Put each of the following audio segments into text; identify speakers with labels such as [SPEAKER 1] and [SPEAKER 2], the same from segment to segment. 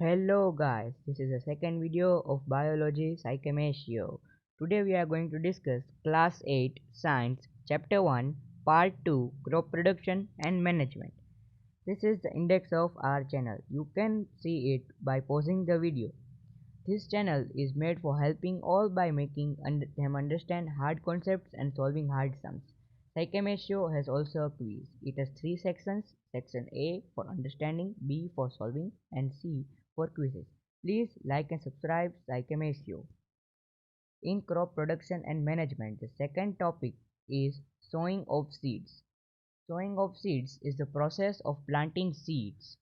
[SPEAKER 1] Hello guys, this is the second video of Biology Psychematio. Today we are going to discuss Class 8 Science Chapter 1 Part 2 Crop Production and Management. This is the index of our channel. You can see it by pausing the video. This channel is made for helping all by making them understand hard concepts and solving hard sums. Psychematio has also a quiz. It has three sections. Section A for understanding, B for solving, and C for quizzes. Please like and subscribe Psychematio. In crop production and management, the second topic is sowing of seeds. Sowing of seeds is the process of planting seeds.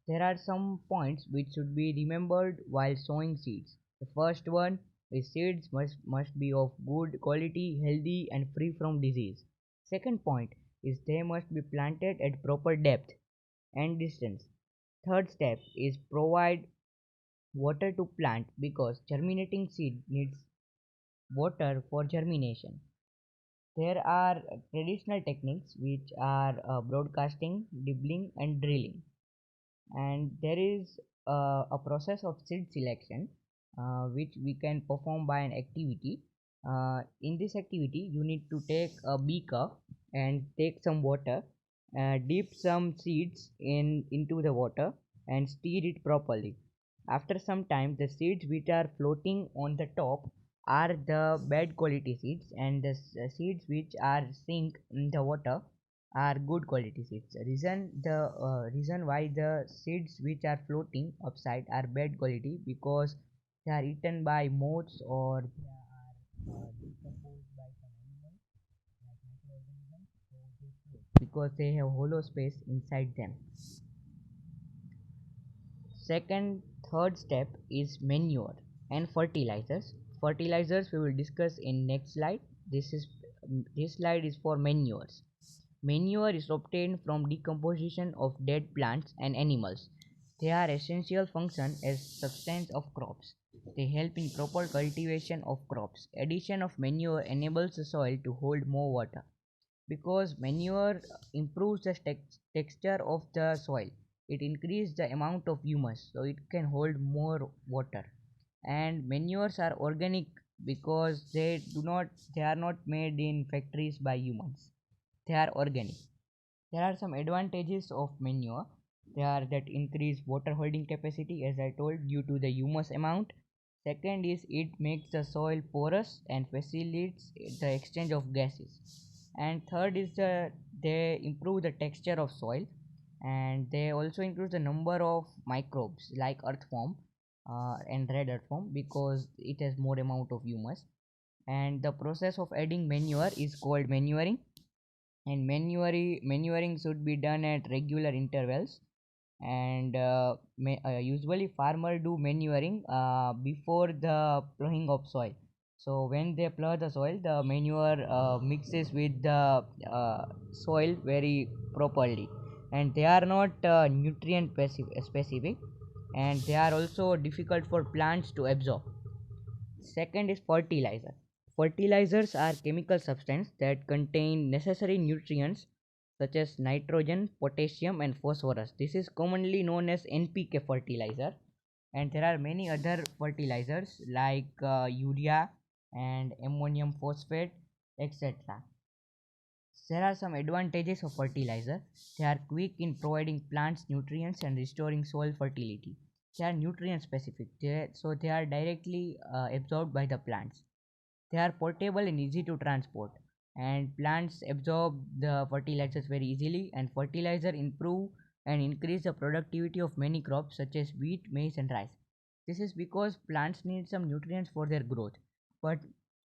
[SPEAKER 1] There are some points which should be remembered while sowing seeds. The first one is seeds must be of good quality, healthy and free from disease. Second point is they must be planted at proper depth and distance. Third step is provide water to plant because germinating seed needs water for germination. There are traditional techniques which are broadcasting, dibbling and drilling, and there is a process of seed selection which we can perform by an activity. In this activity you need to take a beaker and take some water, dip some seeds into the water and stir it properly. After some time the seeds which are floating on the top are the bad quality seeds, and the seeds which are sink in the water are good quality seeds. Reason why the seeds which are floating upside are bad quality because they are eaten by moths or they are decomposed by some animals like microorganisms, so they float because they have hollow space inside them. Second, third step is manure and fertilizers. Fertilizers we will discuss in next slide. This slide is for manures. Manure is obtained from decomposition of dead plants and animals. They are essential function as substance of crops. They help in proper cultivation of crops. Addition of manure enables the soil to hold more water because manure improves the texture of the soil. It increases the amount of humus so it can hold more water. And manures are organic because they are not made in factories by humans. They are organic. There are some advantages of manure. They are that increase water holding capacity as I told due to the humus amount. Second is it makes the soil porous and facilitates the exchange of gases. And third is they improve the texture of soil, and they also increase the number of microbes like earthworm and red earthworm because it has more amount of humus. And the process of adding manure is called manuring, and manuring should be done at regular intervals. And usually farmer do manuring before the plowing of soil. So when they plow the soil the manure mixes with the soil very properly, and they are not nutrient specific, and they are also difficult for plants to absorb. Second is fertilizer. Fertilizers are chemical substances that contain necessary nutrients such as nitrogen, potassium, and phosphorus. This is commonly known as NPK fertilizer. And there are many other fertilizers like urea and ammonium phosphate, etc. There are some advantages of fertilizer. They are quick in providing plants nutrients and restoring soil fertility. They are nutrient specific, so they are directly absorbed by the plants. They are portable and easy to transport, and plants absorb the fertilizers very easily, and fertilizer improve and increase the productivity of many crops such as wheat, maize and rice. This is because plants need some nutrients for their growth, but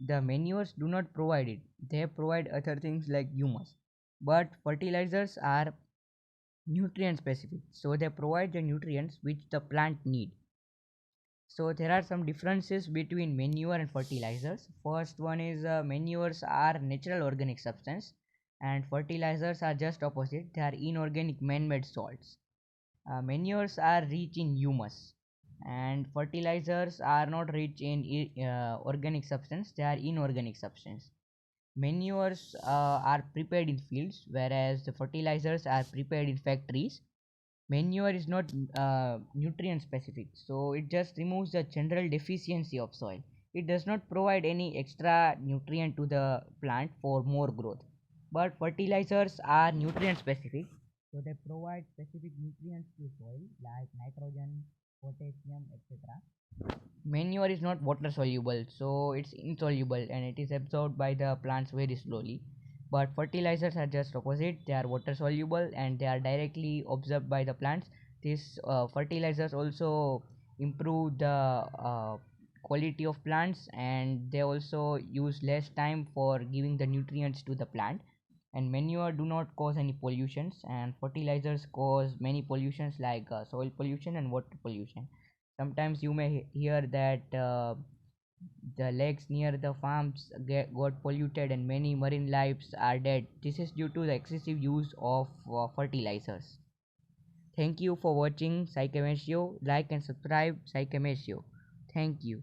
[SPEAKER 1] the manures do not provide it. They provide other things like humus, but fertilizers are nutrient specific, so they provide the nutrients which the plant need. So there are some differences between manure and fertilizers. First one is manures are natural organic substance, and fertilizers are just opposite. They are inorganic man-made salts. Manures are rich in humus, and fertilizers are not rich in organic substance. They are inorganic substance. Manures are prepared in fields, whereas the fertilizers are prepared in factories. Manure is not nutrient specific, so it just removes the general deficiency of soil. It does not provide any extra nutrient to the plant for more growth. But fertilizers are nutrient specific, so they provide specific nutrients to soil like nitrogen, potassium, etc. Manure is not water soluble, so it's insoluble and it is absorbed by the plants very slowly. But fertilizers are just opposite, they are water soluble and they are directly absorbed by the plants. These fertilizers also improve the quality of plants, and they also use less time for giving the nutrients to the plant. And manure do not cause any pollutions, and fertilizers cause many pollutions like soil pollution and water pollution. Sometimes you may hear that the lakes near the farms got polluted and many marine lives are dead. This is due to the excessive use of fertilizers. Thank you for watching Psychematio. Like and subscribe Psychematio. Thank you.